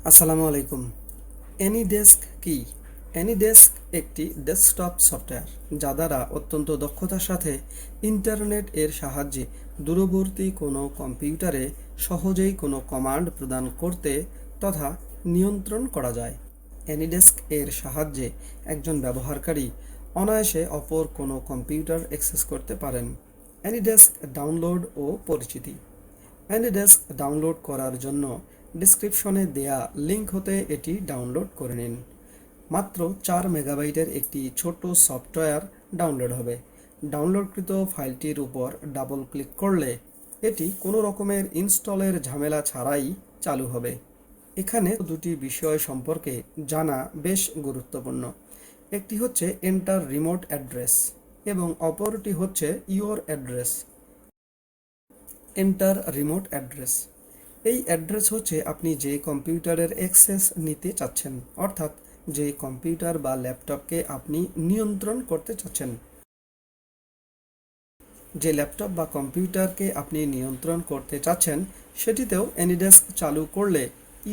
আসসালামু আলাইকুম। অ্যানিডেস্ক কি? অ্যানিডেস্ক একটি ডেস্কটপ সফটওয়্যার যা দ্বারা অত্যন্ত দক্ষতার সাথে ইন্টারনেট এর সাহায্যে দূরবর্তী কোনো কম্পিউটারে সহজেই কোনো কমান্ড প্রদান করতে তথা নিয়ন্ত্রণ করা যায়। অ্যানিডেস্ক এর সাহায্যে একজন ব্যবহারকারী অনায়াসে অপর কোনো কম্পিউটার অ্যাক্সেস করতে পারেন। অ্যানিডেস্ক ডাউনলোড ও পরিচিতি। অ্যানিডেস্ক ডাউনলোড করার জন্য ডিসক্রিপশনে দেয়া লিঙ্ক হতে এটি ডাউনলোড করে নিন। মাত্র 4 মেগাবাইটের একটি ছোট সফটওয়্যার ডাউনলোড হবে। ডাউনলোডকৃত ফাইলটির উপর ডাবল ক্লিক করলে এটি কোনো রকমের ইনস্টলের ঝামেলা ছাড়াই চালু হবে। এখানে দুটি বিষয় সম্পর্কে জানা বেশ গুরুত্বপূর্ণ। একটি হচ্ছে এন্টার রিমোট অ্যাড্রেস এবং অপরটি হচ্ছে your address. Enter remote address, এই অ্যাড্রেস হচ্ছে আপনি যে কম্পিউটারের অ্যাক্সেস নিতে চাচ্ছেন, অর্থাৎ যে কম্পিউটার বা ল্যাপটপকে আপনি নিয়ন্ত্রণ করতে চাচ্ছেন। যে ল্যাপটপ বা কম্পিউটারকে আপনি নিয়ন্ত্রণ করতে চাচ্ছেন সেটিতেও অ্যানিডেস্ক চালু করলে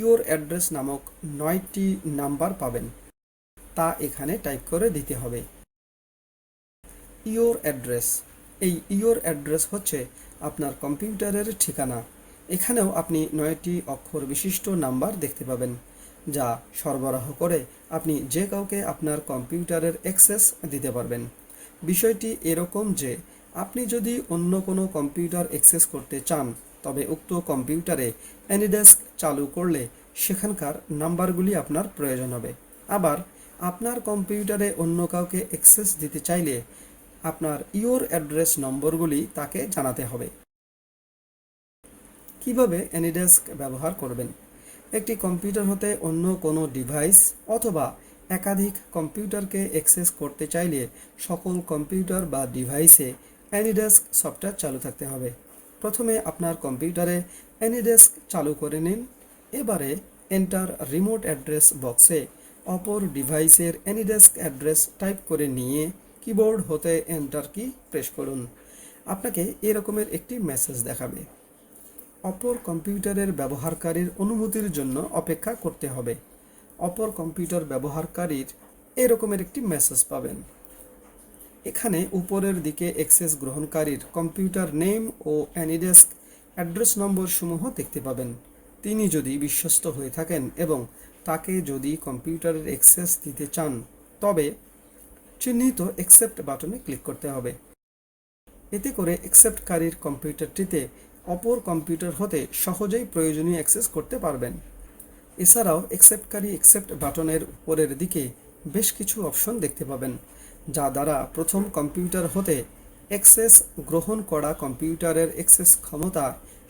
ইওর অ্যাড্রেস নামক 9টি নাম্বার পাবেন, তা এখানে টাইপ করে দিতে হবে। ইওর অ্যাড্রেস, এই ইওর অ্যাড্রেস হচ্ছে আপনার কম্পিউটারের ঠিকানা। এখানেও আপনি 9টি অক্ষর বিশিষ্ট নাম্বার দেখতে পাবেন, যা সরবরাহ করে আপনি যে কাউকে আপনার কম্পিউটারের অ্যাক্সেস দিতে পারবেন। বিষয়টি এরকম যে আপনি যদি অন্য কোনো কম্পিউটার অ্যাক্সেস করতে চান তবে উক্ত কম্পিউটারে অ্যানিডেস্ক চালু করলে সেখানকার নাম্বারগুলি আপনার প্রয়োজন হবে। আবার আপনার কম্পিউটারে অন্য কাউকে অ্যাক্সেস দিতে চাইলে আপনার ইওর অ্যাড্রেস নম্বরগুলি তাকে জানাতে হবে। কিভাবে অ্যানিডেস্ক ব্যবহার করবেন? একটি কম্পিউটার হতে অন্য কোনো ডিভাইস অথবা একাধিক কম্পিউটারকে অ্যাক্সেস করতে চাইলে সকল কম্পিউটার বা ডিভাইসে অ্যানিডেস্ক সফটওয়্যার চালু থাকতে হবে। প্রথমে আপনার কম্পিউটারে অ্যানিডেস্ক চালু করে নিন। এবারে এন্টার রিমোট অ্যাড্রেস বক্সে অপর ডিভাইসের অ্যানিডেস্ক অ্যাড্রেস টাইপ করে নিয়ে কিবোর্ড হতে এন্টার কি প্রেস করুন। আপনাকে এরকমের একটি মেসেজ দেখাবে। অপর কম্পিউটারের ব্যবহারকারীর অনুমতির জন্য অপেক্ষা করতে হবে। অপর কম্পিউটার ব্যবহারকারীর এরকমের একটি মেসেজ পাবেন। এখানে উপরের দিকে অ্যাক্সেস গ্রহণকারীর কম্পিউটার নেম ও অ্যানিডেস্ক অ্যাড্রেস নম্বর সমূহ দেখতে পাবেন। তিনি যদি বিশ্বস্ত হয়ে থাকেন এবং তাকে যদি কম্পিউটারের অ্যাক্সেস দিতে চান তবে চিহ্নিত অ্যাকসেপ্ট বাটনে ক্লিক করতে হবে। এতে করে অ্যাকসেপ্টকারীর কম্পিউটারটিতে অপর কম্পিউটার হতে সহজেই প্রয়োজনীয় অ্যাক্সেস করতে পারবেন। এছাড়াও অ্যাকসেপ্টকারী অ্যাকসেপ্ট বাটনের উপরের দিকে বেশ কিছু অপশন দেখতে পাবেন, যা দ্বারা প্রথম কম্পিউটার হতে অ্যাক্সেস গ্রহণ করা কম্পিউটারের অ্যাক্সেস ক্ষমতা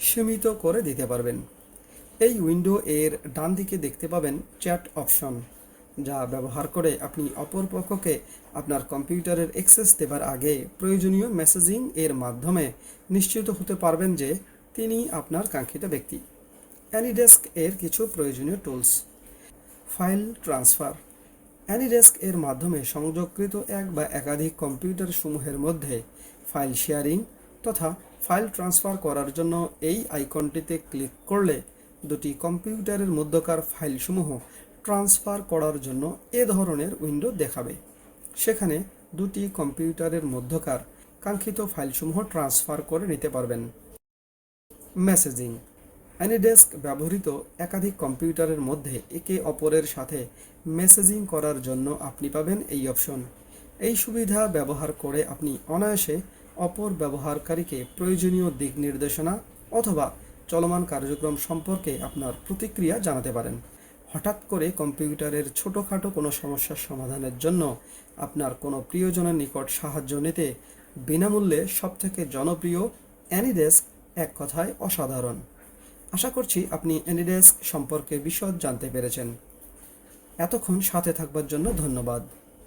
সীমিত করে দিতে পারবেন। এই উইন্ডো এর ডান দিকে দেখতে পাবেন চ্যাট অপশন, যা ব্যবহার করে আপনি অপর পক্ষকে আপনার কম্পিউটারের অ্যাক্সেস দেবার আগে প্রয়োজনীয় মেসেজিং এর মাধ্যমে নিশ্চিত হতে পারবেন যে তিনি আপনার কাঙ্ক্ষিত ব্যক্তি। অ্যানিডেস্ক এর কিছু প্রয়োজনীয় টুলস। ফাইল ট্রান্সফার, অ্যানিডেস্ক এর মাধ্যমে সংযোগকৃত এক বা একাধিক কম্পিউটার সমূহের মধ্যে ফাইল শেয়ারিং তথা ফাইল ট্রান্সফার করার জন্য এই আইকনটিতে ক্লিক করলে দুটি কম্পিউটারের মধ্যকার ফাইলসমূহ ট্রান্সফার করার জন্য এ ধরনের উইন্ডো দেখাবে। সেখানে দুটি কম্পিউটারের মধ্যকার কাঙ্ক্ষিত ফাইলসমূহ ট্রান্সফার করে নিতে পারবেন। মেসেজিং, অ্যানিডেস্ক ব্যবহৃত একাধিক কম্পিউটারের মধ্যে একে অপরের সাথে মেসেজিং করার জন্য আপনি পাবেন এই অপশন। এই সুবিধা ব্যবহার করে আপনি অনায়াসে অপর ব্যবহারকারীকে প্রয়োজনীয় দিক নির্দেশনা অথবা চলমান কার্যক্রম সম্পর্কে আপনার প্রতিক্রিয়া জানাতে পারেন। হঠাৎ করে কম্পিউটারের ছোটোখাটো কোনো সমস্যার সমাধানের জন্য আপনার কোনো প্রিয়জনের নিকট সাহায্য নিতে বিনামূল্যে সবথেকে জনপ্রিয় অ্যানিডেস্ক এক কথায় অসাধারণ। আশা করছি আপনি অ্যানিডেস্ক সম্পর্কে বিশদ জানতে পেরেছেন। এতক্ষণ সাথে থাকবার জন্য ধন্যবাদ।